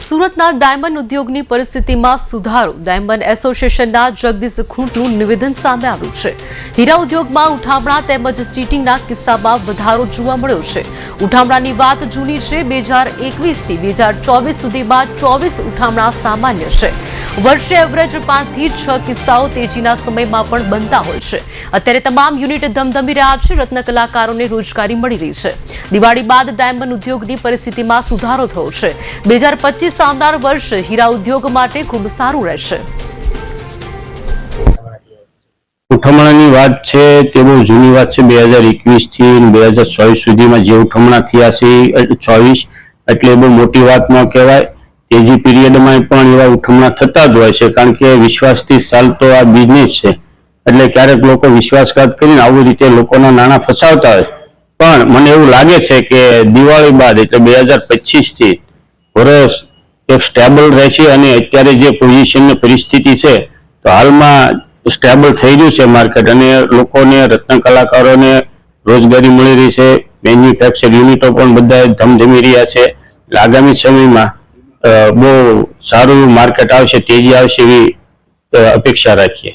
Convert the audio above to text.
સુરતના ડાયમંડ ઉદ્યોગની પરિસ્થિતિમાં સુધારો ડાયમંડ એસોસિએશનના જગદીશ ખૂંટનું નિવેદન સામે આવ્યું છે। હીરા ઉદ્યોગમાં ઉઠામણા તેમજ ચીટિંગના કિસ્સામાં વધારો જોવા મળ્યો છે। ઉઠામણાની વાત જૂની છે। 2021 થી 2024 સુધીમાં 24 ઉઠામણા સામાન્ય છે। વર્ષે એવરેજ 5 થી 6 કિસ્સાઓ તેજીના સમયમાં પણ બનતા હોય છે। અત્યારે તમામ યુનિટ ધમધમી રહ્યા છે। રત્ન કલાકારોને રોજગારી મળી રહી છે। દિવાળી બાદ ડાયમંડ ઉદ્યોગની પરિસ્થિતિમાં સુધારો થયો છે। 2025 આવનાર વર્ષ હીરા ઉદ્યોગ માટે ખૂબ સારું રહેશે। ઉઠમણાની વાત છે તે બહુ જૂની વાત છે। 2021 થી 2024 સુધીમાં જે ઉઠમણા થયા છે 24 એટલે બહુ મોટી વાત ન કહેવાય। તેજી પીરિયડમાં પણ એવા ઉઠમણા થતા જ હોય છે, કારણ કે વિશ્વાસથી ચાલતો આ બિઝનેસ છે। એટલે ક્યારેક લોકો વિશ્વાસઘાત કરીને આવી રીતે લોકોના નાણાં ફસાવતા હોય, પણ મને એવું લાગે છે કે દિવાળી બાદ એટલે 2025 થી વર્ષ એક સ્ટેબલ રહેશે અને અત્યારે જે પોઝિશન ને પરિસ્થિતિ છે તો હાલમાં સ્ટેબલ થઈ રહ્યું છે માર્કેટ અને લોકોને રત્ન કલાકારોને રોજગારી મળી રહી છે। મેન્યુફેક્ચર યુનિટો પણ બધા ધમધમી રહ્યા છે। આગામી સમયમાં બહુ સારું માર્કેટ આવશે, તેજી આવશે એવી અપેક્ષા રાખીએ।